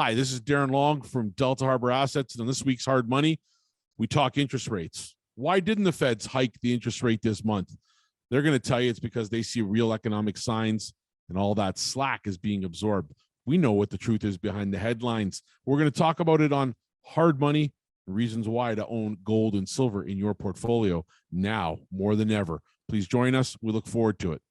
Hi, this is Darren Long from Delta Harbour Assets, and on this week's Hard Money, we talk interest rates. Why didn't the Feds hike the interest rate this month? They're going to tell you it's because they see real economic signs and all that slack is being absorbed. We know what the truth is behind the headlines. We're going to talk about it on Hard Money, reasons why to own gold and silver in your portfolio now more than ever. Please join us. We look forward to it.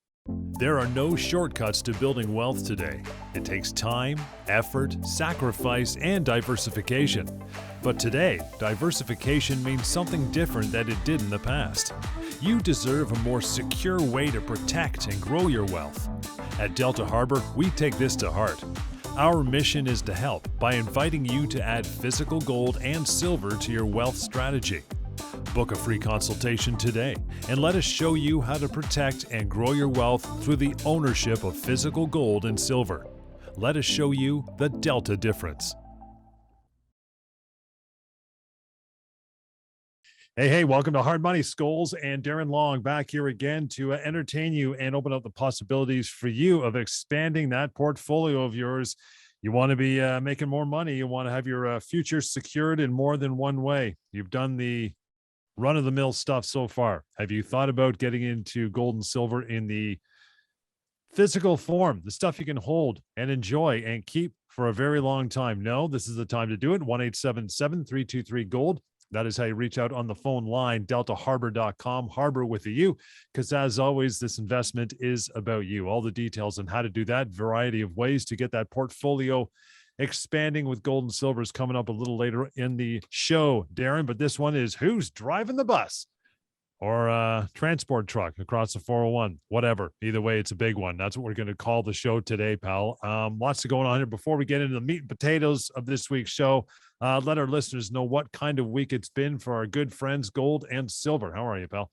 There are no shortcuts to building wealth today. It takes time, effort, sacrifice, and diversification. But today, diversification means something different than it did in the past. You deserve a more secure way to protect and grow your wealth. At Delta Harbour, we take this to heart. Our mission is to help by inviting you to add physical gold and silver to your wealth strategy. Book a free consultation today and let us show you how to protect and grow your wealth through the ownership of physical gold and silver. Let us show you the Delta difference. Hey, welcome to Hard Money. Scholes and Darren Long back here again to entertain you and open up the possibilities for you of expanding that portfolio of yours. You want to be making more money. You want to have your future secured in more than one way. You've done the run-of-the-mill stuff so far. Have you thought about getting into gold and silver in the physical form, the stuff you can hold and enjoy and keep for a very long time? No, this is the time to do it. 1-877-323-GOLD. That is how you reach out on the phone line, deltaharbor.com, Harbor with a U, because as always, this investment is about you. All the details on how to do that, variety of ways to get that portfolio expanding with gold and silver is coming up a little later in the show, Darren. But this one is who's driving the bus or transport truck across the 401, whatever. Either way, it's a big one. That's what we're going to call the show today, pal. Lots to go on here. Before we get into the meat and potatoes of this week's show, let our listeners know what kind of week it's been for our good friends, gold and silver. How are you, pal?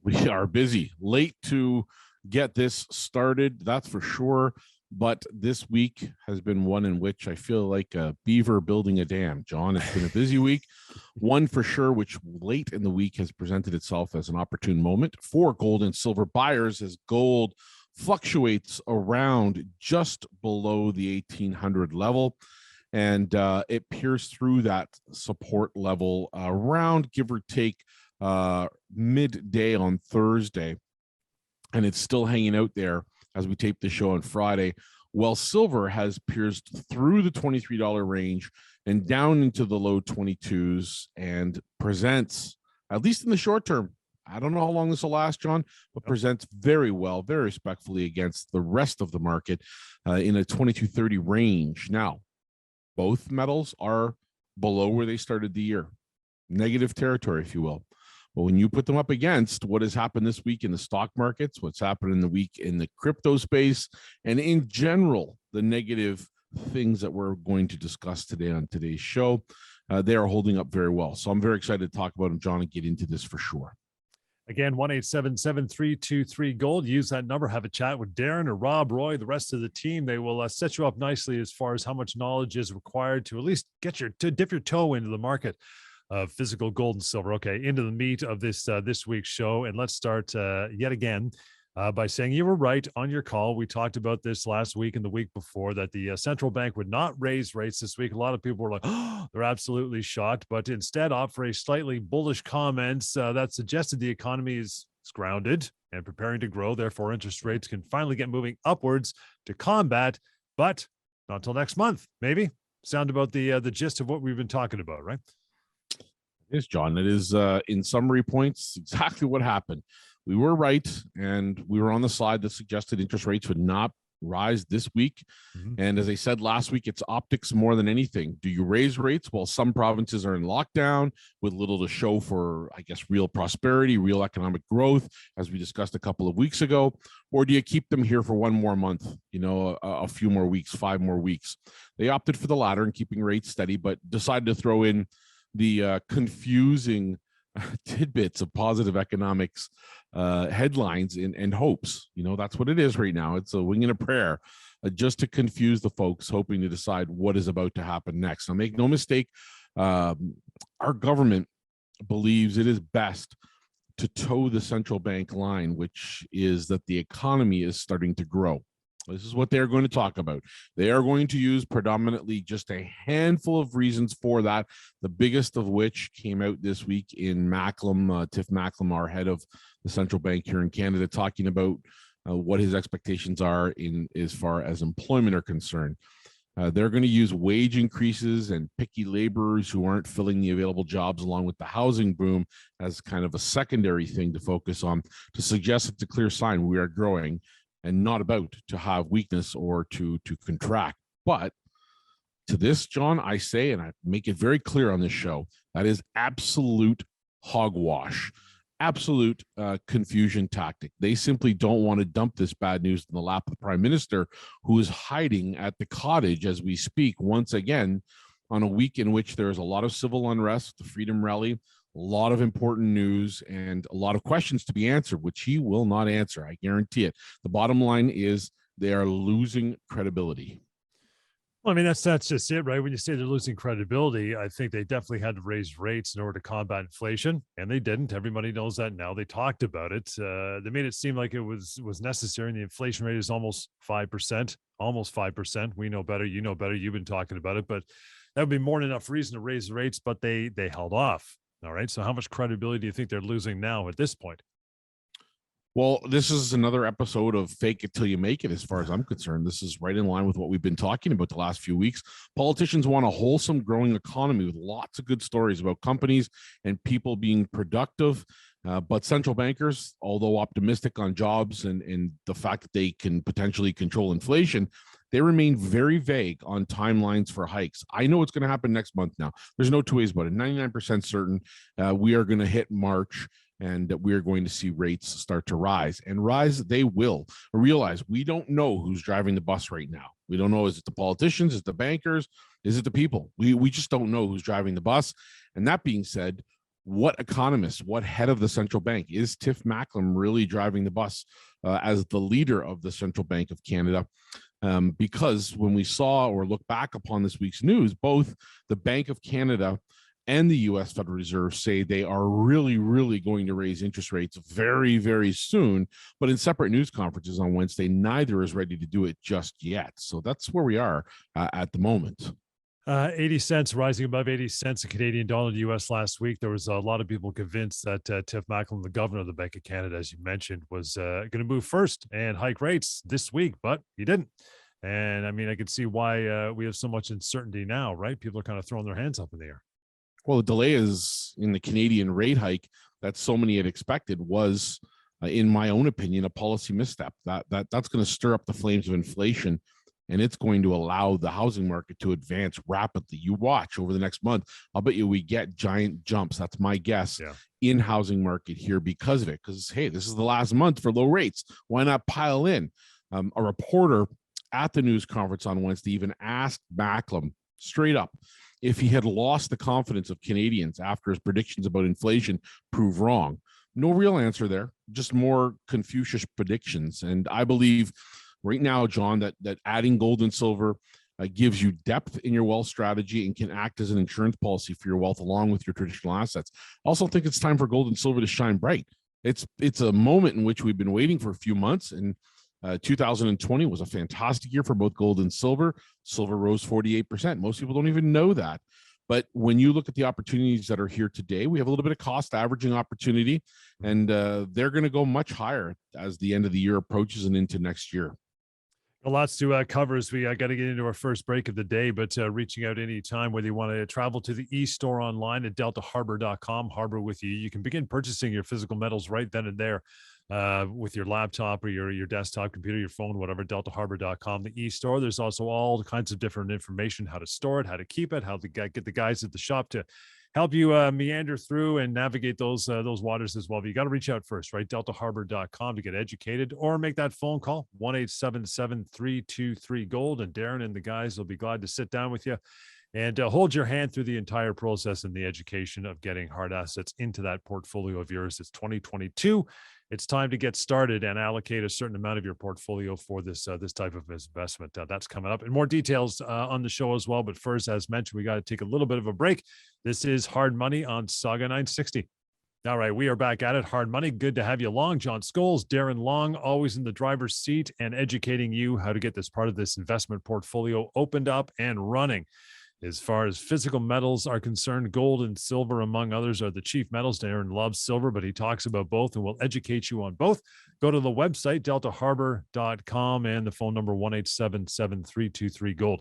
We are busy, late to get this started, that's for sure. But this week has been one in which I feel like a beaver building a dam, John. It's been a busy week, one for sure, which late in the week has presented itself as an opportune moment for gold and silver buyers as gold fluctuates around just below the 1800 level. And it pierced through that support level around, give or take, midday on Thursday. And it's still hanging out there as we tape the show on Friday. Well, silver has pierced through the $23 range and down into the low 22s and presents, at least in the short term, I don't know how long this will last, John, but presents very well, very respectfully against the rest of the market in a 22.30 range. Now, both metals are below where they started the year, negative territory, if you will. But when you put them up against what has happened this week in the stock markets, what's happened in the week in the crypto space, and in general, the negative things that we're going to discuss today on today's show, they are holding up very well. So I'm very excited to talk about them, John, and get into this for sure. Again, 1-877-323-GOLD. Use that number. Have a chat with Darren or Rob, Roy, the rest of the team. They will set you up nicely as far as how much knowledge is required to at least dip your toe into the market of physical gold and silver. Okay, into the meat of this week's show. And let's start yet again by saying you were right on your call. We talked about this last week and the week before that the central bank would not raise rates this week. A lot of people were like, oh, they're absolutely shocked, but instead offer a slightly bullish comments that suggested the economy is grounded and preparing to grow. Therefore, interest rates can finally get moving upwards to combat, but not until next month, maybe. Sound about the gist of what we've been talking about, right? Yes, John, it is in summary points exactly what happened. We were right, and we were on the side that suggested interest rates would not rise this week. And as I said last week, it's optics more than anything. Do you raise rates while some provinces are in lockdown with little to show for, I guess, real prosperity, real economic growth, as we discussed a couple of weeks ago? Or do you keep them here for one more month, a few more weeks, 5 more weeks? They opted for the latter and keeping rates steady, but decided to throw in the confusing tidbits of positive economics headlines and hopes. That's what it is right now. It's a wing and a prayer just to confuse the folks hoping to decide what is about to happen next. Now, make no mistake, our government believes it is best to toe the central bank line, which is that the economy is starting to grow. This is what they're going to talk about. They are going to use predominantly just a handful of reasons for that, the biggest of which came out this week in Macklem, Tiff Macklem, our head of the central bank here in Canada, talking about what his expectations are in as far as employment are concerned. They're going to use wage increases and picky laborers who aren't filling the available jobs along with the housing boom as kind of a secondary thing to focus on, to suggest it's a clear sign we are growing and not about to have weakness or to contract. But to this, John, I say, and I make it very clear on this show, that is absolute hogwash, absolute confusion tactic. They simply don't want to dump this bad news in the lap of the Prime Minister, who is hiding at the cottage as we speak, once again, on a week in which there is a lot of civil unrest, the Freedom Rally, a lot of important news, and a lot of questions to be answered, which he will not answer. I guarantee it. The bottom line is they are losing credibility. Well, I mean, that's just it, right? When you say they're losing credibility, I think they definitely had to raise rates in order to combat inflation, and they didn't. Everybody knows that now. They talked about it. They made it seem like it was necessary, and the inflation rate is almost 5%. Almost 5%. We know better. You know better. You've been talking about it, but that would be more than enough reason to raise the rates. But they held off. All right. So how much credibility do you think they're losing now at this point? Well, this is another episode of Fake It Till You Make It, as far as I'm concerned. This is right in line with what we've been talking about the last few weeks. Politicians want a wholesome, growing economy with lots of good stories about companies and people being productive. But central bankers, although optimistic on jobs and the fact that they can potentially control inflation, they remain very vague on timelines for hikes. I know it's going to happen next month now. There's no two ways about it. 99% certain we are going to hit March and that we are going to see rates start to rise. And rise they will. Realize we don't know who's driving the bus right now. We don't know, is it the politicians, is it the bankers, is it the people? We just don't know who's driving the bus. And that being said, what economist, what head of the central bank is Tiff Macklem really driving the bus as the leader of the Central Bank of Canada? Because when we saw or look back upon this week's news, both the Bank of Canada and the U.S. Federal Reserve say they are really, really going to raise interest rates very, very soon. But in separate news conferences on Wednesday, neither is ready to do it just yet. So that's where we are at the moment. 80 cents, rising above 80 cents a Canadian dollar to U.S. last week. There was a lot of people convinced that Tiff Macklem, the governor of the Bank of Canada, as you mentioned, was going to move first and hike rates this week, but he didn't. And I mean, I could see why we have so much uncertainty now, right? People are kind of throwing their hands up in the air. Well, the delay is in the Canadian rate hike that so many had expected was, in my own opinion, a policy misstep. That's going to stir up the flames of inflation, and it's going to allow the housing market to advance rapidly. You watch over the next month. I'll bet you we get giant jumps. That's my guess in housing market here because of it. Because, hey, this is the last month for low rates. Why not pile in? A reporter at the news conference on Wednesday even asked Macklem straight up if he had lost the confidence of Canadians after his predictions about inflation proved wrong. No real answer there, just more Confucius predictions. And I believe right now, John, that adding gold and silver gives you depth in your wealth strategy and can act as an insurance policy for your wealth along with your traditional assets. I also think it's time for gold and silver to shine bright. It's a moment in which we've been waiting for a few months, and 2020 was a fantastic year for both gold and silver. Silver rose 48%. Most people don't even know that. But when you look at the opportunities that are here today, we have a little bit of cost averaging opportunity, and they're going to go much higher as the end of the year approaches and into next year. Lots to cover as we got to get into our first break of the day, but reaching out anytime, whether you want to travel to the e-store online at deltaharbor.com, Harbor with you. You can begin purchasing your physical metals right then and there with your laptop or your desktop computer, your phone, whatever, deltaharbor.com, the e-store. There's also all kinds of different information, how to store it, how to keep it, how to get the guys at the shop to help you meander through and navigate those waters as well. But you got to reach out first, right? deltaharbor.com to get educated or make that phone call, 1-877-323-GOLD. And Darren and the guys will be glad to sit down with you and hold your hand through the entire process in the education of getting hard assets into that portfolio of yours. It's 2022. It's time to get started and allocate a certain amount of your portfolio for this type of investment. That's coming up, and more details on the show as well. But first, as mentioned, we got to take a little bit of a break. This is Hard Money on Sauga 960. All right, we are back at it. Hard Money. Good to have you along. John Scholes, Darren Long, always in the driver's seat and educating you how to get this part of this investment portfolio opened up and running. As far as physical metals are concerned, gold and silver, among others, are the chief metals. Darren loves silver, but he talks about both and will educate you on both. Go to the website, deltaharbor.com, and the phone number 1-877-7323-GOLD.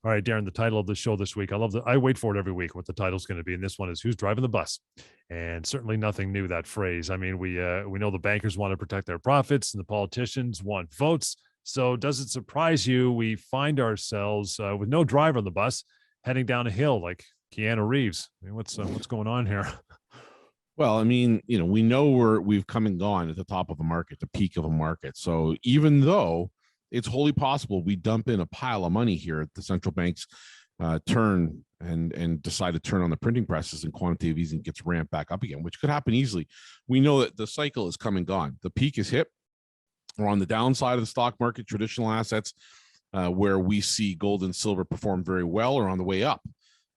All right, Darren, the title of the show this week. I wait for it every week, what the title's going to be. And this one is Who's Driving the Bus? And certainly nothing new, that phrase. I mean, we know the bankers want to protect their profits and the politicians want votes. So does it surprise you we find ourselves with no driver on the bus heading down a hill like Keanu Reeves? I mean, what's going on here? Well, I mean, we know we've come and gone at the top of a market, the peak of a market. So even though it's wholly possible we dump in a pile of money here at the central banks turn and decide to turn on the printing presses and quantitative easing gets ramped back up again, which could happen easily. We know that the cycle is come and gone. The peak is hit. We're on the downside of the stock market, traditional assets, where we see gold and silver perform very well, are on the way up.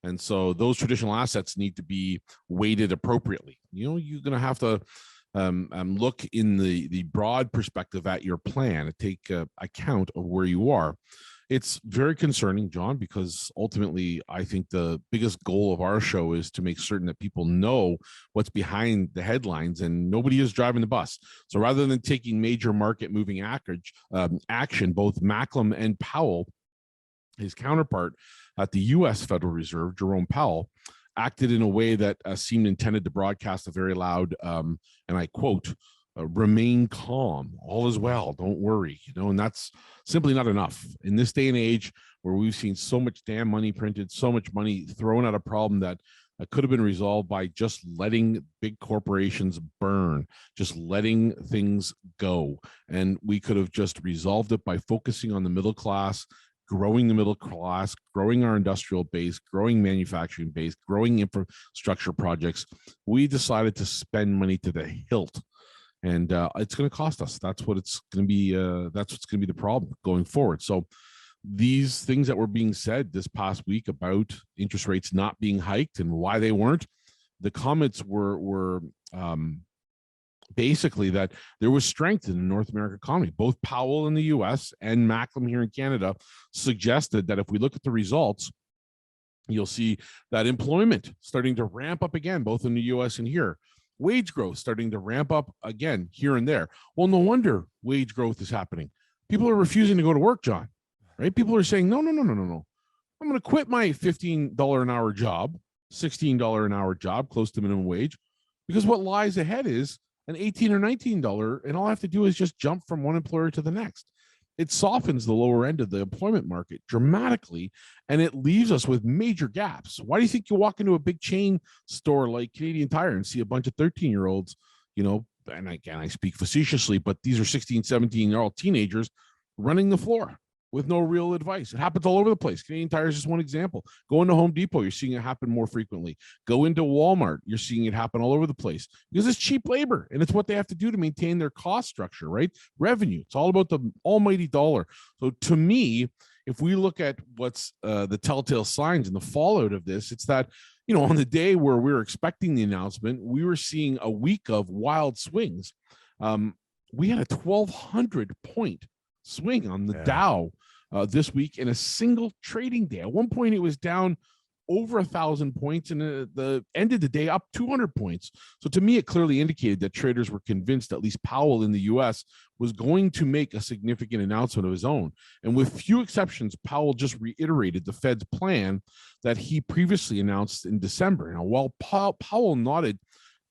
And so those traditional assets need to be weighted appropriately. You're going to have to look in the broad perspective at your plan and take account of where you are. It's very concerning, John, because ultimately I think the biggest goal of our show is to make certain that people know what's behind the headlines and nobody is driving the bus. So rather than taking major market moving action, both Macklem and Powell, his counterpart at the U.S. Federal Reserve, Jerome Powell, acted in a way that seemed intended to broadcast a very loud, and I quote, remain calm, all is well, don't worry, and that's simply not enough. In this day and age where we've seen so much damn money printed, so much money thrown at a problem that could have been resolved by just letting big corporations burn, just letting things go. And we could have just resolved it by focusing on the middle class, growing the middle class, growing our industrial base, growing manufacturing base, growing infrastructure projects. We decided to spend money to the hilt, and it's going to cost us. That's what it's going to be. That's what's going to be the problem going forward. So these things that were being said this past week about interest rates not being hiked and why they weren't, the comments were basically that there was strength in the North American economy. Both Powell in the US and Macklem here in Canada suggested that if we look at the results, you'll see that employment starting to ramp up again, both in the US and here. Wage growth starting to ramp up again here and there. Well, no wonder wage growth is happening. People are refusing to go to work, John, right? People are saying, no. I'm going to quit my $15 an hour job, $16 an hour job, close to minimum wage, because what lies ahead is an $18 or $19, and all I have to do is just jump from one employer to the next. It softens the lower end of the employment market dramatically, and it leaves us with major gaps. Why do you think you walk into a big chain store like Canadian Tire and see a bunch of 13-year-olds, and again, I speak facetiously, but these are 16, 17-year-old teenagers running the floor with no real advice? It happens all over the place. Canadian Tire is just one example. Go into Home Depot, you're seeing it happen more frequently. Go into Walmart, you're seeing it happen all over the place because it's cheap labor and it's what they have to do to maintain their cost structure, right? Revenue. It's all about the almighty dollar. So to me, if we look at what's the telltale signs and the fallout of this, it's that, on the day where we were expecting the announcement, we were seeing a week of wild swings. We had a 1,200 point swing on the Dow this week in a single trading day. At one point, it was down over 1,000 points, and the end of the day up 200 points. So to me, it clearly indicated that traders were convinced at least Powell in the U.S. was going to make a significant announcement of his own. And with few exceptions, Powell just reiterated the Fed's plan that he previously announced in December. Now, while Powell nodded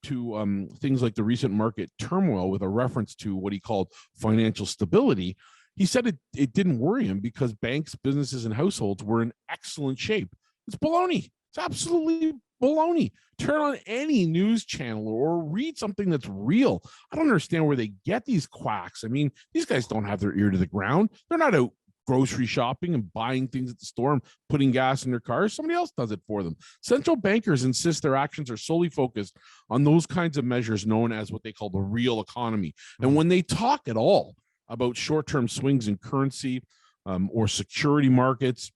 to things like the recent market turmoil with a reference to what he called financial stability, he said it didn't worry him because banks, businesses, and households were in excellent shape. It's baloney. It's absolutely baloney. Turn on any news channel or read something that's real. I don't understand where they get these quacks. I mean, these guys don't have their ear to the ground. They're not out grocery shopping and buying things at the store and putting gas in their cars. Somebody else does it for them. Central bankers insist their actions are solely focused on those kinds of measures known as what they call the real economy. And when they talk at all about short-term swings in currency or security markets,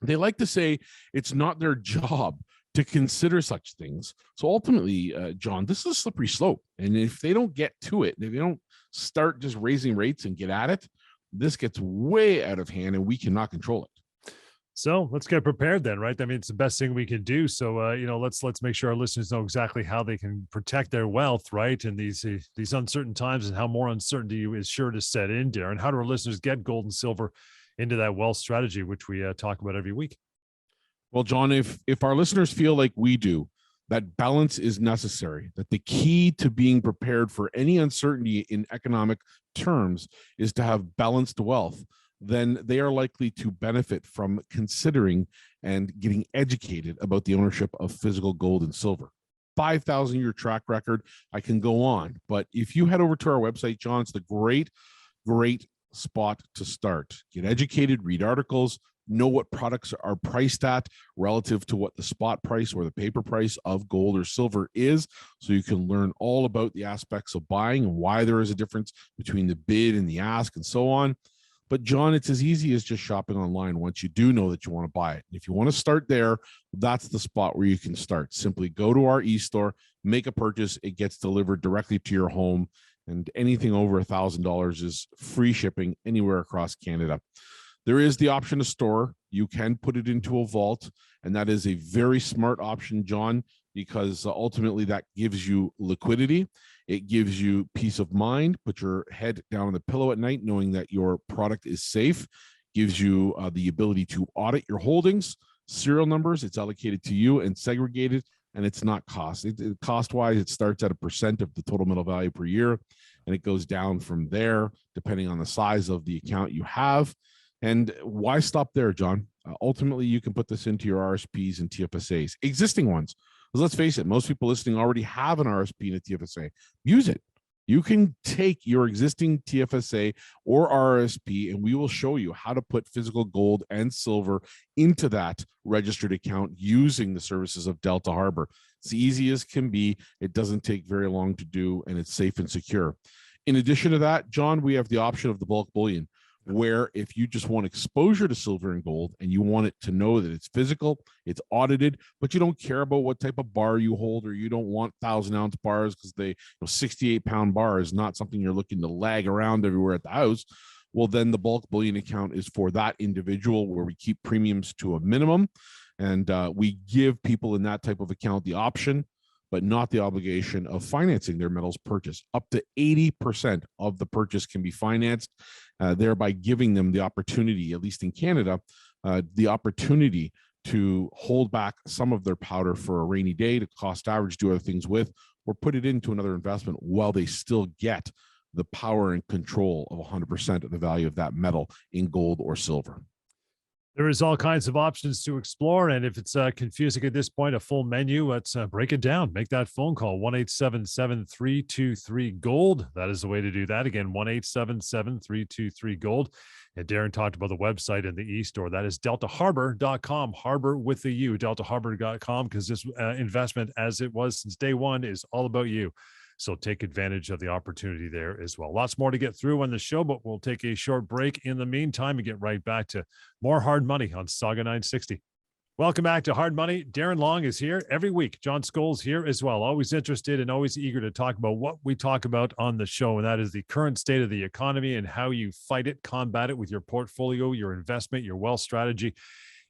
they like to say it's not their job to consider such things. So ultimately, John, this is a slippery slope. And if they don't get to it, if they don't start just raising rates and get at it, this gets way out of hand and we cannot control it. So let's get prepared then, right? I mean, it's the best thing we can do. So, let's make sure our listeners know exactly how they can protect their wealth, right? In these uncertain times, and how more uncertainty is sure to set in, Darren. How do our listeners get gold and silver into that wealth strategy, which we talk about every week? Well, John, if our listeners feel like we do, that balance is necessary, that the key to being prepared for any uncertainty in economic terms is to have balanced wealth, then they are likely to benefit from considering and getting educated about the ownership of physical gold and silver. 5,000-year track record, I can go on. But if you head over to our website, John, it's the great spot to start. Get educated, read articles, know what products are priced at relative to what the spot price or the paper price of gold or silver is, so you can learn all about the aspects of buying and why there is a difference between the bid and the ask and so on. But John, it's as easy as just shopping online once you do know that you want to buy it. If you want to start there, that's the spot where you can start. Simply go to our e-store, make a purchase, it gets delivered directly to your home, and anything over $1,000 is free shipping anywhere across Canada. There is the option to store. You can put it into a vault, and that is a very smart option, John, because ultimately that gives you liquidity. It gives you peace of mind. Put your head down on the pillow at night knowing that your product is safe. Gives you the ability to audit your holdings, serial numbers. It's allocated to you and segregated, and it's not cost. Cost-wise, it starts at 1% of the total metal value per year, and it goes down from there depending on the size of the account you have. And why stop there, John? Ultimately, you can put this into your RSPs and TFSAs, existing ones. Because let's face it, most people listening already have an RSP and a TFSA. Use it. You can take your existing TFSA or RSP, and we will show you how to put physical gold and silver into that registered account using the services of Delta Harbour. It's easy as can be. It doesn't take very long to do, and it's safe and secure. In addition to that, John, we have the option of the bulk bullion, where if you just want exposure to silver and gold and you want it to know that it's physical, it's audited, but you don't care about what type of bar you hold, or you don't want 1,000-ounce bars because 68-pound bar is not something you're looking to lag around everywhere at the house. Well, then the bulk bullion account is for that individual, where we keep premiums to a minimum, and we give people in that type of account the option, but not the obligation of financing their metals purchase. Up to 80% of the purchase can be financed, thereby giving them the opportunity, at least in Canada, the opportunity to hold back some of their powder for a rainy day, to cost average, do other things with, or put it into another investment while they still get the power and control of 100% of the value of that metal in gold or silver. There is all kinds of options to explore. And if it's confusing at this point, a full menu, let's break it down. Make that phone call, 1-877-323-GOLD. That is the way to do that. Again, 1-877-323-GOLD. And Darren talked about the website and the e-store. That is deltaharbor.com, harbor with the U, deltaharbor.com, because this investment, as it was since day one, is all about you. So take advantage of the opportunity there as well. Lots more to get through on the show, but we'll take a short break in the meantime and get right back to more Hard Money on Sauga 960. Welcome back to Hard Money. Darren Long is here every week. John Scholes here as well. Always interested and always eager to talk about what we talk about on the show, and that is the current state of the economy and how you fight it, combat it with your portfolio, your investment, your wealth strategy.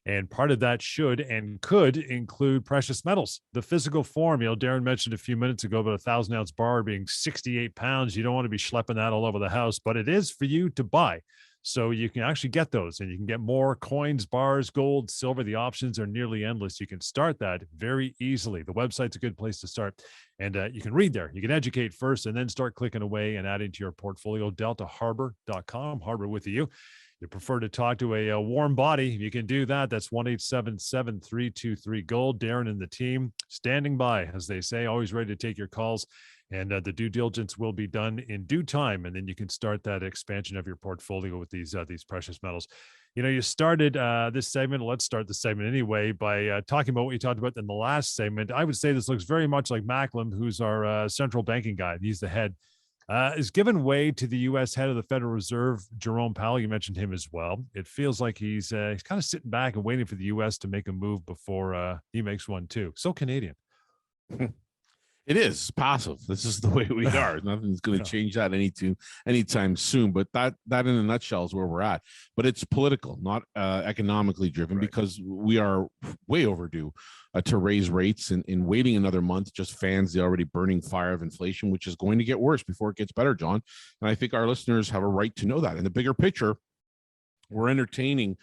And part of that should and could include precious metals, the physical form. Darren mentioned a few minutes ago about 1,000-ounce bar being 68 pounds. You don't want to be schlepping that all over the house, but it is for you to buy. So you can actually get those, and you can get more coins, bars, gold, silver. The options are nearly endless. You can start that very easily. The website's a good place to start. And you can read there. You can educate first and then start clicking away and adding to your portfolio. deltaharbor.com, harbor with you. You prefer to talk to a warm body, you can do that. That's 1-877-323-GOLD. Darren and the team standing by, as they say, always ready to take your calls. And the due diligence will be done in due time. And then you can start that expansion of your portfolio with these precious metals. You started this segment. Let's start the segment anyway by talking about what you talked about in the last segment. I would say this looks very much like Macklem, who's our central banking guy. He's the head. Is given way to the U.S. head of the Federal Reserve, Jerome Powell. You mentioned him as well. It feels like he's kind of sitting back and waiting for the U.S. to make a move before he makes one too. So Canadian. It is passive. This is the way we are. Nothing's going to change that anytime soon. But that in a nutshell is where we're at. But it's political, not economically driven, right? Because we are way overdue to raise rates. And in waiting another month just fans the already burning fire of inflation, which is going to get worse before it gets better, John. And I think our listeners have a right to know that. In the bigger picture, we're entertaining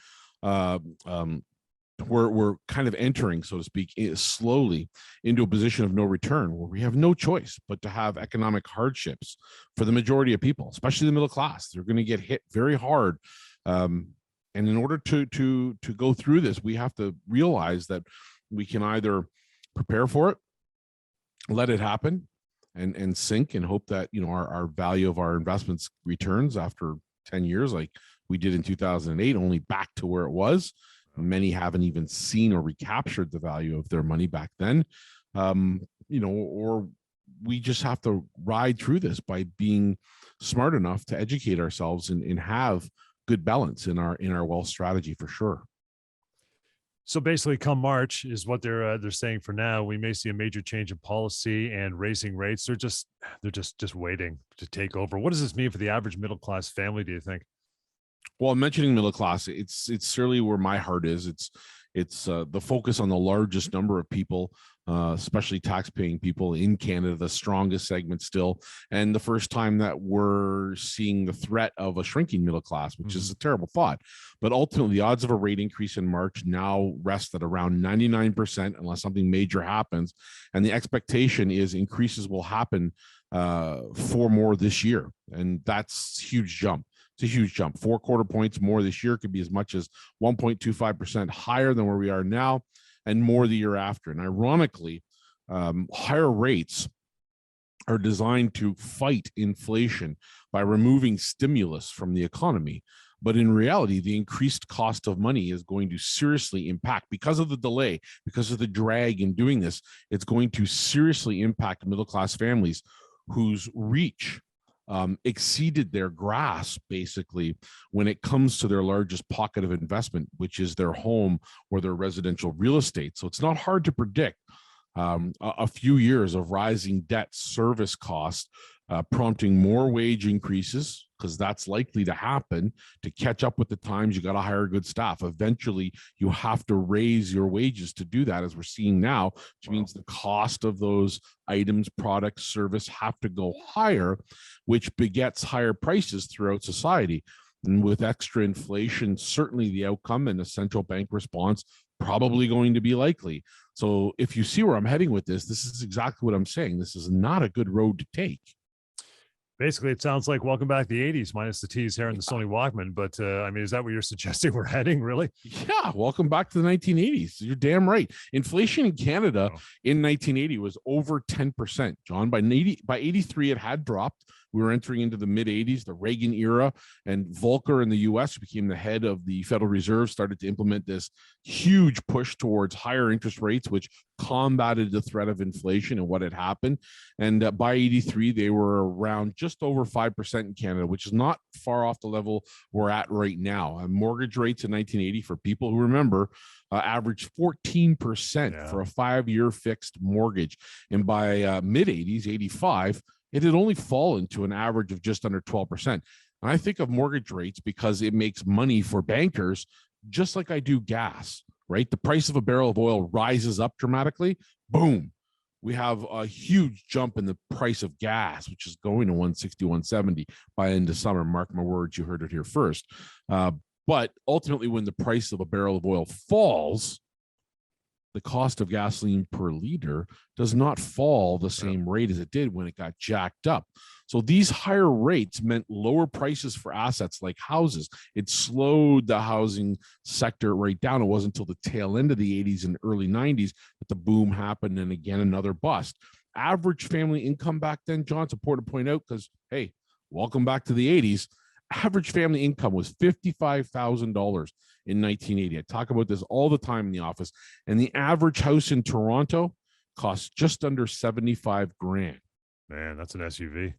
we're kind of entering, so to speak, slowly into a position of no return where we have no choice but to have economic hardships for the majority of people, especially the middle class. They're going to get hit very hard. And in order to go through this, we have to realize that we can either prepare for it, let it happen, and sink and hope that, you know, our value of our investments returns after 10 years like we did in 2008, only back to where it was. Many haven't even seen or recaptured the value of their money back then, you know, or we just have to ride through this by being smart enough to educate ourselves and have good balance in our wealth strategy for sure. So basically, come March is what they're saying for now. We may see a major change in policy and raising rates. They're just waiting to take over. What does this mean for the average middle class family, do you think? Well, mentioning middle class, it's certainly where my heart is. It's the focus on the largest number of people, especially tax-paying people in Canada, the strongest segment still, and the first time that we're seeing the threat of a shrinking middle class, which is a terrible thought. But ultimately, the odds of a rate increase in March now rest at around 99%, unless something major happens, and the expectation is increases will happen 4 more this year, and that's a huge jump. It's a huge jump. 4 quarter points more this year, could be as much as 1.25% higher than where we are now, and more the year after. And ironically, higher rates are designed to fight inflation by removing stimulus from the economy. But in reality, the increased cost of money is going to seriously impact, because of the delay, because of the drag in doing this, it's going to seriously impact middle-class families whose reach exceeded their grasp, basically, when it comes to their largest pocket of investment, which is their home or their residential real estate. So it's not hard to predict a few years of rising debt service costs, prompting more wage increases, because that's likely to happen. To catch up with the times, you got to hire good staff. Eventually, you have to raise your wages to do that, as we're seeing now, which means the cost of those items, products, service have to go higher, which begets higher prices throughout society. And with extra inflation, certainly the outcome and the central bank response probably going to be likely. So if you see where I'm heading with this, this is exactly what I'm saying. This is not a good road to take. Basically, it sounds like welcome back to the 80s, minus the T's here and the Sony Walkman. But I mean, is that what you're suggesting we're heading, really? Yeah, welcome back to the 1980s. You're damn right. Inflation in Canada in 1980 was over 10%, John. By 83, it had dropped. We were entering into the mid-80s, the Reagan era, and Volcker in the U.S., who became the head of the Federal Reserve, started to implement this huge push towards higher interest rates, which combated the threat of inflation and what had happened. And by 83, they were around just over 5% in Canada, which is not far off the level we're at right now. And mortgage rates in 1980, for people who remember, averaged 14% for a 5-year fixed mortgage. And by mid-80s, 85, it had only fallen to an average of just under 12%. And I think of mortgage rates because it makes money for bankers, just like I do gas, right? The price of a barrel of oil rises up dramatically. Boom. We have a huge jump in the price of gas, which is going to 160, 170 by end of summer. Mark my words, you heard it here first. But ultimately, when the price of a barrel of oil falls, the cost of gasoline per liter does not fall the same rate as it did when it got jacked up. So these higher rates meant lower prices for assets like houses. It slowed the housing sector right down. It wasn't until the tail end of the 80s and early 90s that the boom happened, and again, another bust. Average family income back then, John, it's important to point out because, hey, welcome back to the 80s. Average family income was $55,000 in 1980. I talk about this all the time in the office. And the average house in Toronto costs just under 75 grand. Man, that's an SUV.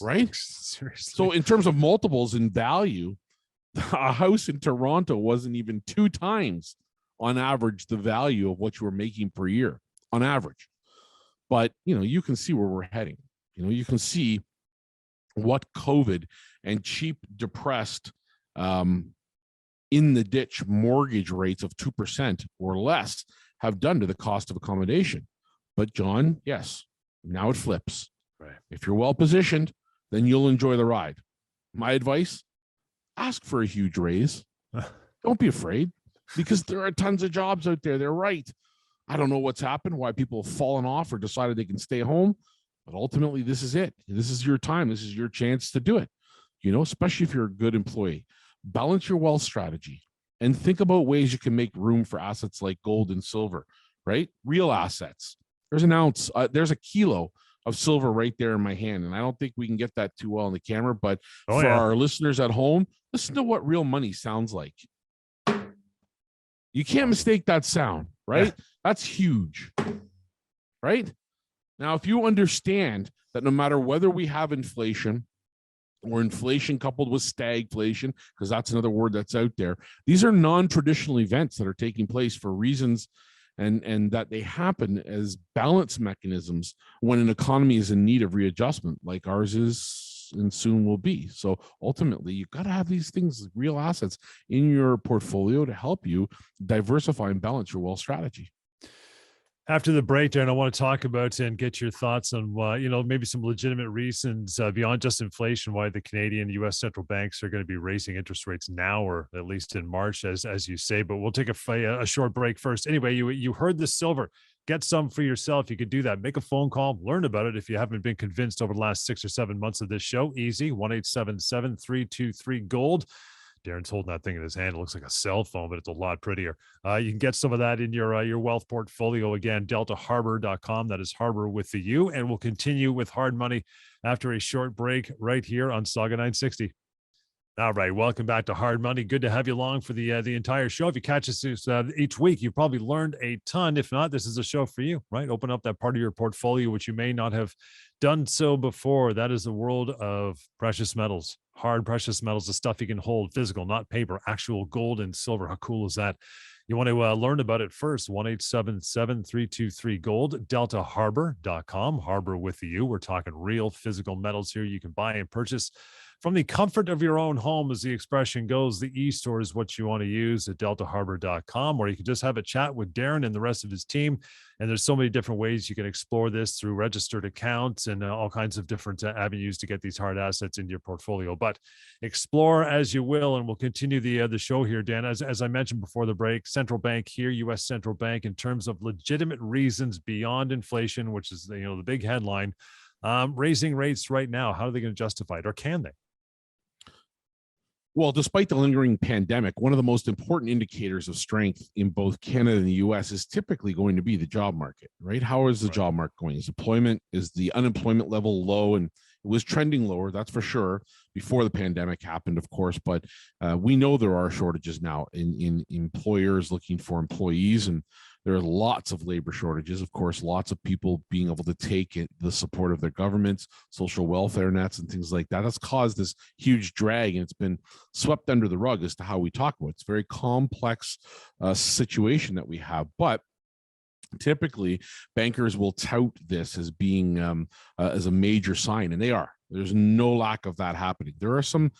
right? Seriously. So in terms of multiples in value, a house in Toronto wasn't even 2 times on average the value of what you were making per year on average. But, you can see where we're heading. You can see what COVID and cheap, depressed, in the ditch mortgage rates of 2% or less have done to the cost of accommodation. But John, yes, now it flips. Right. If you're well positioned, then you'll enjoy the ride. My advice, ask for a huge raise. Don't be afraid, because there are tons of jobs out there. They're right. I don't know what's happened, why people have fallen off or decided they can stay home, but ultimately this is it. This is your time. This is your chance to do it, especially if you're a good employee. Balance your wealth strategy and think about ways you can make room for assets like gold and silver, right? Real assets. There's an ounce, there's a kilo of silver right there in my hand. And I don't think we can get that too well on the camera, but for our listeners at home, listen to what real money sounds like. You can't mistake that sound, right? Yeah. That's huge, right? Now, if you understand that no matter whether we have inflation or inflation coupled with stagflation, because that's another word that's out there, these are non-traditional events that are taking place for reasons and that they happen as balance mechanisms when an economy is in need of readjustment, like ours is and soon will be. So ultimately, you've got to have these things, real assets in your portfolio to help you diversify and balance your wealth strategy. After the break, Darren, I want to talk about and get your thoughts on, maybe some legitimate reasons beyond just inflation, why the Canadian and U.S. central banks are going to be raising interest rates now, or at least in March, as you say. But we'll take a short break first. Anyway, you heard the silver. Get some for yourself. You could do that. Make a phone call. Learn about it if you haven't been convinced over the last 6 or 7 months of this show. Easy. 1-877-323-GOLD. Darren's holding that thing in his hand. It looks like a cell phone, but it's a lot prettier. You can get some of that in your wealth portfolio. Again, deltaharbor.com. That is Harbor with the U. And we'll continue with hard money after a short break right here on Sauga 960. All right, welcome back to Hard Money. Good to have you along for the entire show. If you catch us each week, you've probably learned a ton. If not, this is a show for you, right? Open up that part of your portfolio which you may not have done so before. That is the world of precious metals, hard precious metals, the stuff you can hold, physical, not paper, actual gold and silver. How cool is that? You want to learn about it first, 1-877-323-GOLD, deltaharbor.com, Harbor with the U. We're talking real physical metals here you can buy and purchase from the comfort of your own home, as the expression goes. The e-store is what you want to use at deltaharbor.com, or you can just have a chat with Darren and the rest of his team. And there's so many different ways you can explore this through registered accounts and all kinds of different avenues to get these hard assets into your portfolio. But explore as you will, and we'll continue the show here, Dan. As I mentioned before the break, central bank here, U.S. central bank, in terms of legitimate reasons beyond inflation, which is the big headline, raising rates right now. How are they going to justify it, or can they? Well, despite the lingering pandemic, one of the most important indicators of strength in both Canada and the U.S. is typically going to be the job market, right? How is the job market going? Is the unemployment level low? And it was trending lower, that's for sure, before the pandemic happened, of course. But we know there are shortages now in employers looking for employees, and there are lots of labor shortages, of course, lots of people being able to take the support of their governments, social welfare nets, and things like that. That's caused this huge drag, and it's been swept under the rug as to how we talk about it. It's a very complex situation that we have. But typically, bankers will tout this as being as a major sign, and they are. There's no lack of that happening. There are some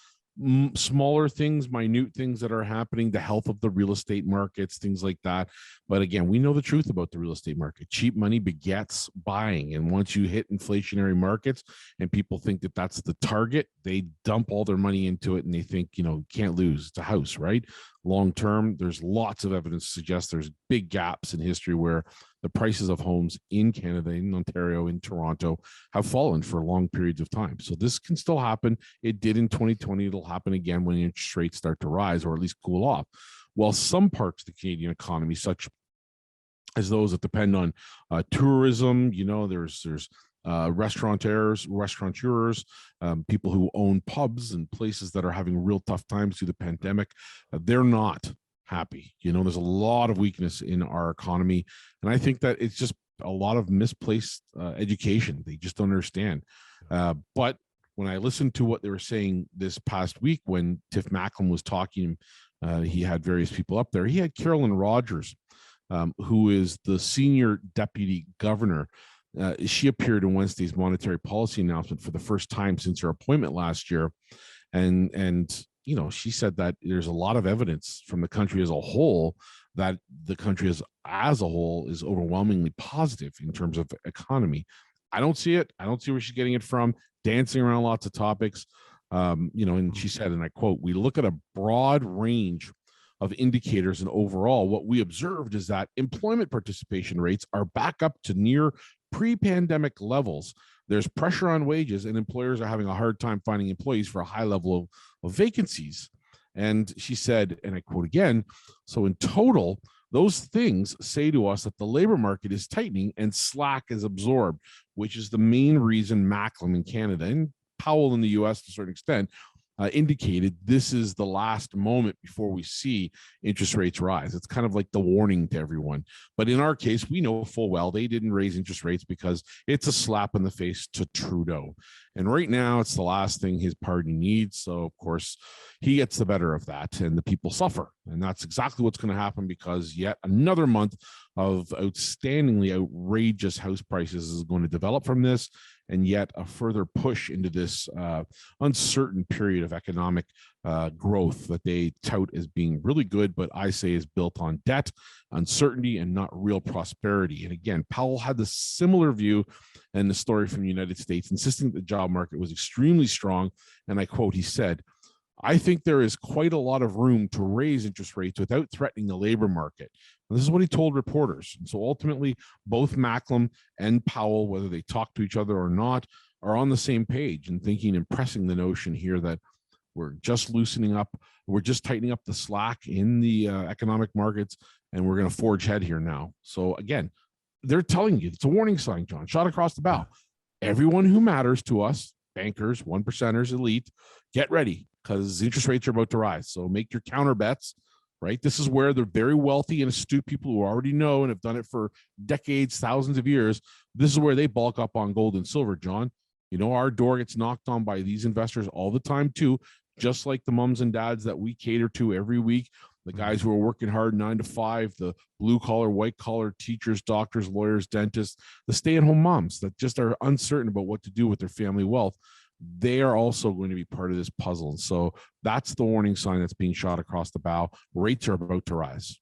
smaller things, minute things that are happening, the health of the real estate markets, things like that. But again, we know the truth about the real estate market. Cheap money begets buying. And once you hit inflationary markets and people think that that's the target, they dump all their money into it and they think, can't lose. It's a house, right? Long term, there's lots of evidence to suggest there's big gaps in history where the prices of homes in Canada, in Ontario, in Toronto have fallen for long periods of time. So this can still happen. It did in 2020. It'll happen again when interest rates start to rise or at least cool off. While some parts of the Canadian economy, such as those that depend on tourism, there's restaurateurs, people who own pubs and places that are having real tough times through the pandemic, they're not happy. There's a lot of weakness in our economy. And I think that it's just a lot of misplaced education. They just don't understand. But when I listened to what they were saying this past week, when Tiff Macklem was talking, he had various people up there. He had Carolyn Rogers, who is the senior deputy governor. She appeared in Wednesday's monetary policy announcement for the first time since her appointment last year. And she said that there's a lot of evidence from the country as a whole that the country as a whole is overwhelmingly positive in terms of economy. I don't see it. I don't see where she's getting it from, dancing around lots of topics. And she said, and I quote, "We look at a broad range of indicators, and overall, what we observed is that employment participation rates are back up to near pre-pandemic levels. There's pressure on wages, and employers are having a hard time finding employees for a high level of vacancies." And she said, and I quote again, "So in total, those things say to us that the labor market is tightening and slack is absorbed," which is the main reason Macklem in Canada and Powell in the US to a certain extent indicated this is the last moment before we see interest rates rise. It's kind of like the warning to everyone. But in our case, we know full well they didn't raise interest rates because it's a slap in the face to Trudeau. And right now, it's the last thing his party needs. So, of course, he gets the better of that and the people suffer. And that's exactly what's going to happen, because yet another month of outstandingly outrageous house prices is going to develop from this, and yet a further push into this uncertain period of economic growth that they tout as being really good, but I say is built on debt, uncertainty, and not real prosperity. And again, Powell had the similar view in the story from the United States, insisting that the job market was extremely strong. And I quote, he said, "I think there is quite a lot of room to raise interest rates without threatening the labor market." And this is what he told reporters. And so ultimately, both Macklem and Powell, whether they talk to each other or not, are on the same page and thinking and pressing the notion here that we're just loosening up, we're just tightening up the slack in the economic markets, and we're going to forge ahead here now. So again, they're telling you, it's a warning sign, John, shot across the bow. Everyone who matters to us, bankers, one percenters, elite, get ready, because interest rates are about to rise. So make your counter bets, right? This is where the very wealthy and astute people who already know and have done it for decades, thousands of years, this is where they bulk up on gold and silver, John. Our door gets knocked on by these investors all the time too, just like the mums and dads that we cater to every week, the guys who are working hard 9 to 5, the blue collar, white collar teachers, doctors, lawyers, dentists, the stay-at-home moms that just are uncertain about what to do with their family wealth. They are also going to be part of this puzzle. And so that's the warning sign that's being shot across the bow. Rates are about to rise.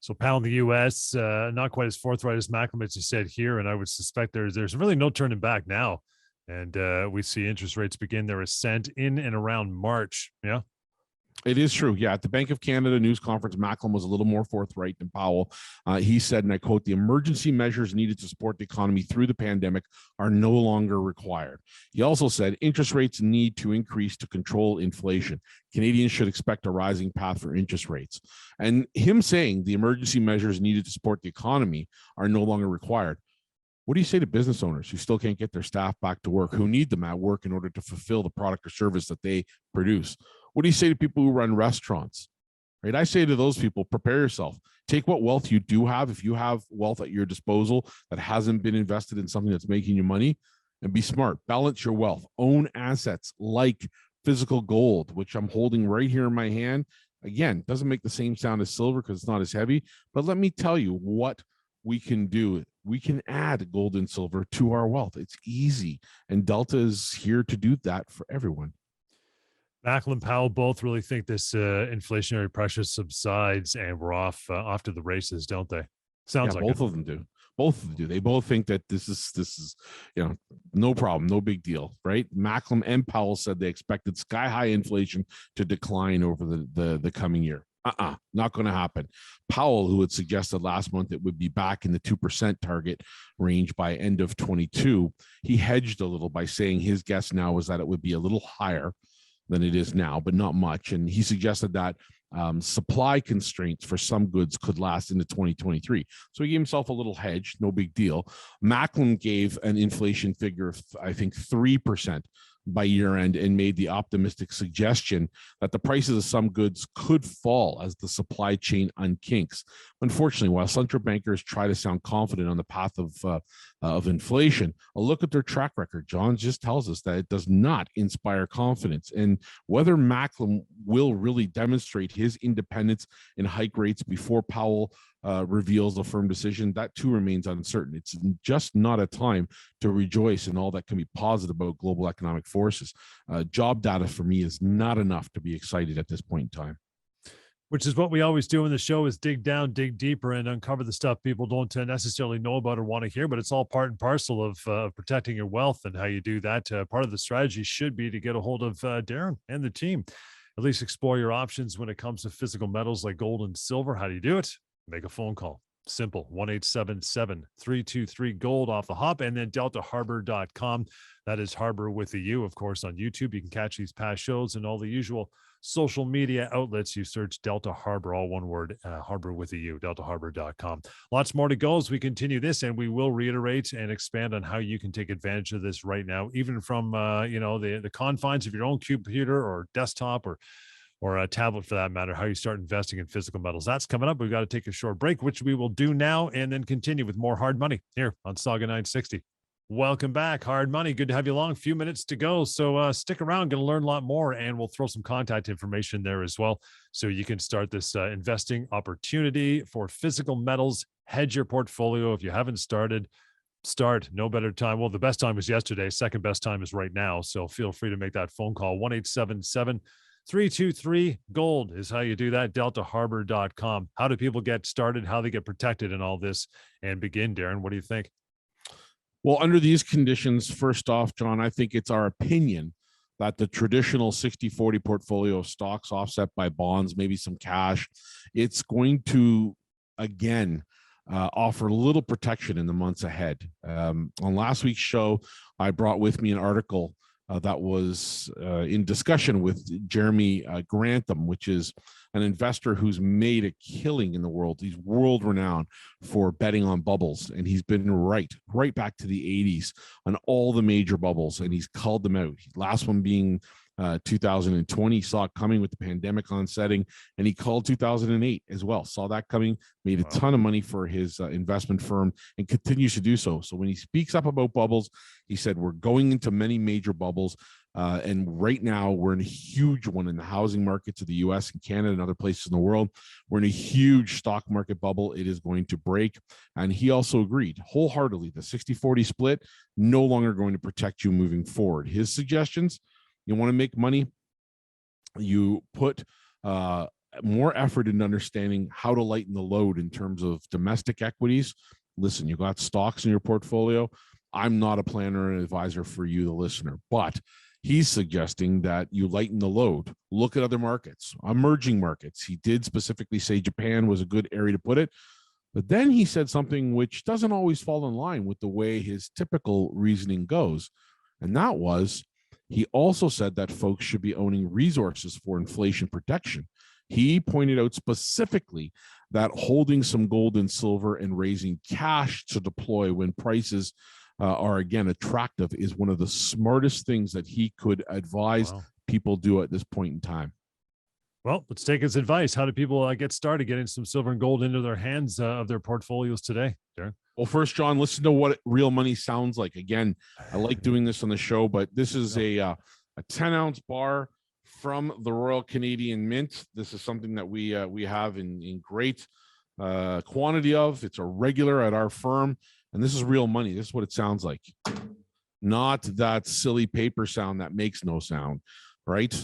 So Powell in the U.S., not quite as forthright as Macklem, as you said here, and I would suspect there's really no turning back now. And we see interest rates begin their ascent in and around March. Yeah. It is true. Yeah. At the Bank of Canada news conference, Macklem was a little more forthright than Powell. He said, and I quote, "The emergency measures needed to support the economy through the pandemic are no longer required." He also said interest rates need to increase to control inflation. Canadians should expect a rising path for interest rates. And him saying the emergency measures needed to support the economy are no longer required. What do you say to business owners who still can't get their staff back to work, who need them at work in order to fulfill the product or service that they produce? What do you say to people who run restaurants? Right? I say to those people, prepare yourself. Take what wealth you do have. If you have wealth at your disposal that hasn't been invested in something that's making you money, and be smart. Balance your wealth. Own assets like physical gold, which I'm holding right here in my hand. Again, doesn't make the same sound as silver because it's not as heavy. But let me tell you what we can do. We can add gold and silver to our wealth. It's easy. And Delta is here to do that for everyone. Macklem and Powell both really think this inflationary pressure subsides and we're off to the races, don't they? Sounds like both of them do. Both of them do. They both think that this is no problem, no big deal, right? Macklem and Powell said they expected sky high inflation to decline over the coming year. Not going to happen. Powell, who had suggested last month it would be back in the 2% target range by end of 22, he hedged a little by saying his guess now was that it would be a little higher than it is now, but not much. And he suggested that supply constraints for some goods could last into 2023. So he gave himself a little hedge, no big deal. Macklem gave an inflation figure of, I think, 3% by year end and made the optimistic suggestion that the prices of some goods could fall as the supply chain unkinks. Unfortunately, while central bankers try to sound confident on the path of inflation, a look at their track record, John, just tells us that it does not inspire confidence. And whether Macklin will really demonstrate his independence in hike rates before Powell reveals a firm decision, that too remains uncertain. It's just not a time to rejoice in all that can be positive about global economic forces. Job data for me is not enough to be excited at this point in time. Which is what we always do in the show, is dig down, dig deeper, and uncover the stuff people don't necessarily know about or want to hear, but it's all part and parcel of protecting your wealth. And how you do that, part of the strategy should be to get a hold of Darren and the team. At least explore your options when it comes to physical metals like gold and silver. How do you do it? Make a phone call. Simple. 1-877-323-GOLD off the hop, and then deltaharbor.com. That is Harbor with a U, of course, on YouTube. You can catch these past shows and all the usual social media outlets. You search Delta Harbor, all one word, Harbor with a U, deltaharbor.com. Lots more to go as we continue this, and we will reiterate and expand on how you can take advantage of this right now, even from the confines of your own computer or desktop or a tablet for that matter, how you start investing in physical metals. That's coming up. We've got to take a short break, which we will do now, and then continue with more Hard Money here on Sauga 960. Welcome back, Hard Money. Good to have you along. A few minutes to go, so stick around. Going to learn a lot more, and we'll throw some contact information there as well, so you can start this investing opportunity for physical metals. Hedge your portfolio. If you haven't started, start. No better time. Well, the best time was yesterday. Second best time is right now. So feel free to make that phone call. 1-877-323-GOLD is how you do that. deltaharbor.com. How do people get started? How they get protected in all this and begin, Darren? What do you think? Well, under these conditions, first off, John, I think it's our opinion that the traditional 60-40 portfolio of stocks offset by bonds, maybe some cash, it's going to, again, offer little protection in the months ahead. On last week's show, I brought with me an article that was in discussion with Jeremy Grantham, which is an investor who's made a killing in the world. He's world renowned for betting on bubbles, and he's been right back to the 80s on all the major bubbles, and he's called them out. Last one being 2020, saw it coming with the pandemic onsetting, and he called 2008 as well. Saw that coming, made a ton of money for his investment firm, and continues to do so. So when he speaks up about bubbles, he said, we're going into many major bubbles. And right now we're in a huge one in the housing markets of the US and Canada and other places in the world. We're in a huge stock market bubble. It is going to break. And he also agreed wholeheartedly, the 60-40 split, no longer going to protect you moving forward. His suggestions: you want to make money, you put more effort into understanding how to lighten the load in terms of domestic equities. Listen, you got stocks in your portfolio. I'm not a planner and advisor for you, the listener, but he's suggesting that you lighten the load. Look at other markets, emerging markets. He did specifically say Japan was a good area to put it. But then he said something which doesn't always fall in line with the way his typical reasoning goes. And that was, he also said that folks should be owning resources for inflation protection. He pointed out specifically that holding some gold and silver and raising cash to deploy when prices are again attractive is one of the smartest things that he could advise people do at this point in time. Well, let's take his advice. How do people get started getting some silver and gold into their hands of their portfolios today, Darren? Well, first, John, listen to what real money sounds like. Again, I like doing this on the show, but this is a 10-ounce bar from the Royal Canadian Mint. This is something that we have in great quantity of. It's a regular at our firm, and this is real money. This is what it sounds like. Not that silly paper sound that makes no sound, right?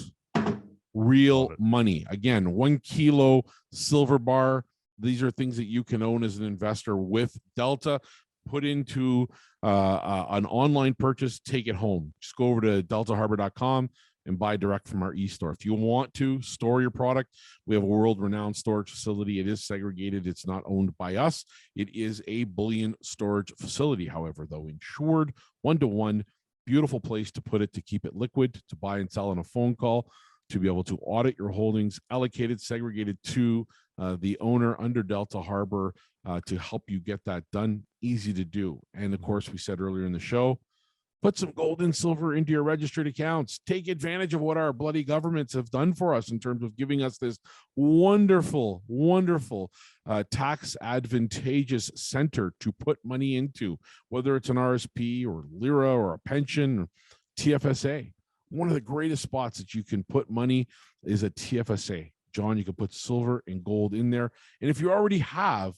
Real money. Again, 1 kilo silver bar. These are things that you can own as an investor with Delta. Put into an online purchase, take it home. Just go over to deltaharbor.com and buy direct from our e-store. If you want to store your product, we have a world-renowned storage facility. It is segregated. It's not owned by us. It is a bullion storage facility, however, though insured, one-to-one, beautiful place to put it, to keep it liquid, to buy and sell on a phone call, to be able to audit your holdings, allocated, segregated to the owner under Delta Harbor to help you get that done. Easy to do. And of course, we said earlier in the show, Put some gold and silver into your registered accounts. Take advantage of what our bloody governments have done for us in terms of giving us this wonderful, wonderful tax advantageous center to put money into, whether it's an RSP or LIRA or a pension or TFSA. One of the greatest spots that you can put money is a TFSA. John, you can put silver and gold in there. And if you already have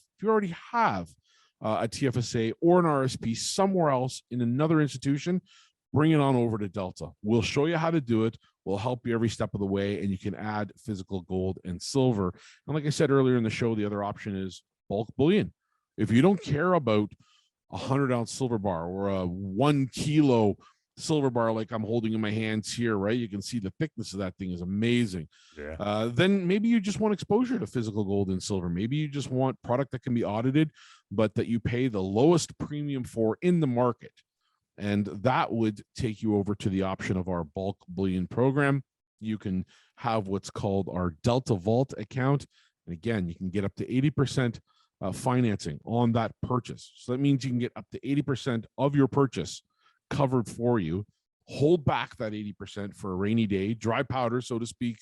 a TFSA or an RSP somewhere else in another institution, bring it on over to Delta. We'll show you how to do it. We'll help you every step of the way, and you can add physical gold and silver. And like I said earlier in the show, the other option is bulk bullion. If you don't care about a 100-ounce silver bar or a 1 kilo silver bar like I'm holding in my hands here, right? You can see the thickness of that thing is amazing. Yeah. Then maybe you just want exposure to physical gold and silver. Maybe you just want product that can be audited, but that you pay the lowest premium for in the market. And that would take you over to the option of our bulk bullion program. You can have what's called our Delta Vault account. And again, you can get up to 80% financing on that purchase. So that means you can get up to 80% of your purchase covered for you. Hold back that 80% for a rainy day, dry powder, so to speak,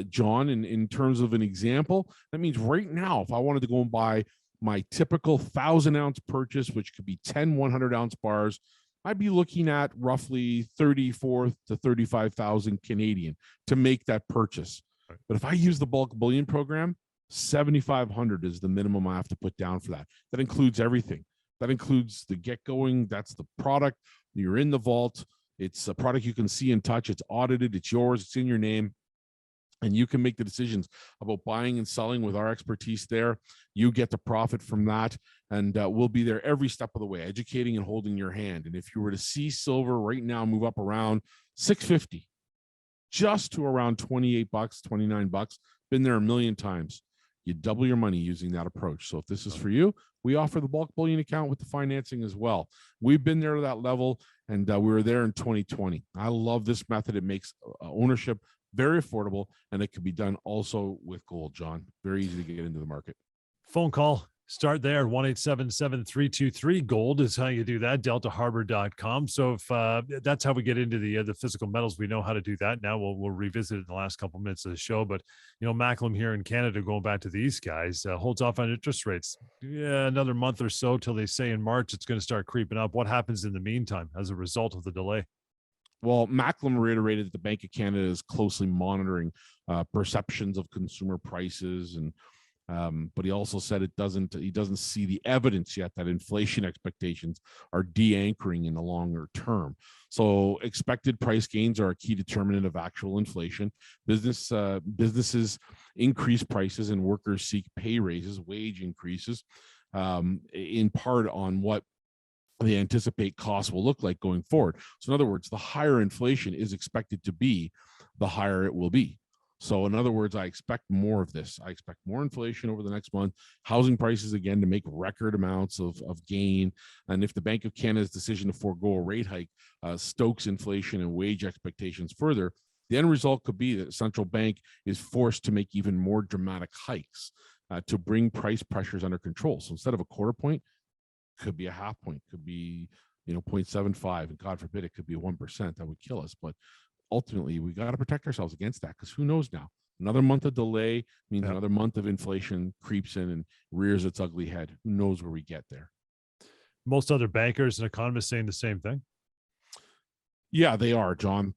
John. In terms of an example, that means right now, if I wanted to go and buy my typical 1,000-ounce purchase, which could be 10 100-ounce bars, I'd be looking at roughly 34 to 35,000 Canadian to make that purchase. But if I use the bulk bullion program, 7,500 is the minimum I have to put down for that. That includes everything. That includes the get going. That's the product. You're in the vault. It's a product you can see and touch. It's audited. It's yours. It's in your name. And you can make the decisions about buying and selling with our expertise there. You get to profit from that. And we'll be there every step of the way, educating and holding your hand. And if you were to see silver right now move up around $6.50, just to around $28, $29, been there a million times. You double your money using that approach. So if this is for you, we offer the bulk bullion account with the financing as well. We've been there to that level, and we were there in 2020. I love this method. It makes ownership very affordable, and it can be done also with gold, John. Very easy to get into the market. Phone call. Start there. 1-877-323-GOLD is how you do that. DeltaHarbor.com. So if that's how we get into the physical metals, we know how to do that. Now we'll revisit it in the last couple of minutes of the show. But Macklem here in Canada, going back to these guys, holds off on interest rates. Yeah, another month or so till they say in March it's going to start creeping up. What happens in the meantime as a result of the delay? Well, Macklem reiterated that the Bank of Canada is closely monitoring perceptions of consumer prices, and but he also said he doesn't see the evidence yet that inflation expectations are de-anchoring in the longer term. So expected price gains are a key determinant of actual inflation. Businesses increase prices and workers seek pay raises, wage increases, in part on what they anticipate costs will look like going forward. So in other words, the higher inflation is expected to be, the higher it will be. So in other words, I expect more of this. I expect more inflation over the next month, housing prices again to make record amounts of gain. And if the Bank of Canada's decision to forego a rate hike stokes inflation and wage expectations further, the end result could be that the central bank is forced to make even more dramatic hikes to bring price pressures under control. So instead of a quarter point, could be a half point, could be 0.75, and God forbid it could be a 1%. That would kill us. But ultimately, we got to protect ourselves against that, because who knows now? Another month of delay means another month of inflation creeps in and rears its ugly head. Who knows where we get there? Most other bankers and economists saying the same thing. Yeah, they are, John.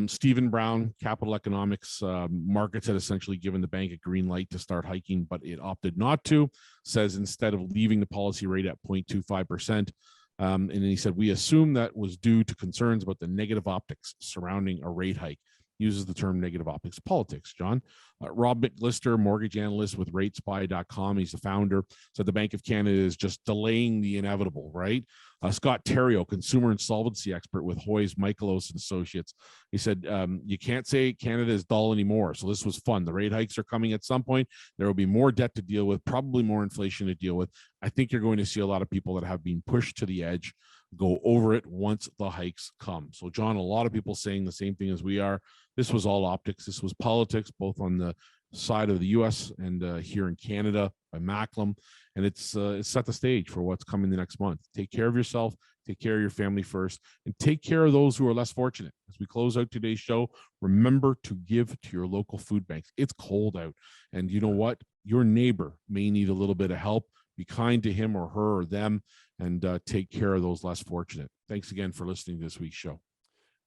Stephen Brown, Capital Economics, markets had essentially given the bank a green light to start hiking, but it opted not to. Says instead of leaving the policy rate at 0.25%, and then he said, we assume that was due to concerns about the negative optics surrounding a rate hike. Uses the term negative optics politics, John. Rob McLister, mortgage analyst with ratespy.com, he's the founder, said the Bank of Canada is just delaying the inevitable, right? Scott Theriault, consumer insolvency expert with Hoyes, Michaelos and Associates, he said, you can't say Canada is dull anymore. So this was fun. The rate hikes are coming at some point. There will be more debt to deal with, probably more inflation to deal with. I think you're going to see a lot of people that have been pushed to the edge go over it once the hikes come. So, John, a lot of people saying the same thing as we are. This was all optics. This was politics, both on the side of the U.S. and here in Canada by Macklem. And it's set the stage for what's coming the next month. Take care of yourself. take care of your family first, and take care of those who are less fortunate. As we close out today's show, remember to give to your local food banks. It's cold out, and you know what? Your neighbor may need a little bit of help. Be kind to him or her or them, and take care of those less fortunate. Thanks again for listening to this week's show.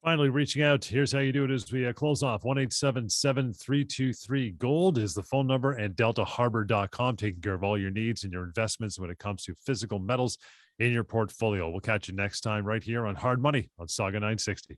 Finally, reaching out. Here's how you do it as we close off. 1-877-323-GOLD is the phone number, and deltaharbor.com, taking care of all your needs and your investments when it comes to physical metals in your portfolio. We'll catch you next time right here on Hard Money on Sauga 960.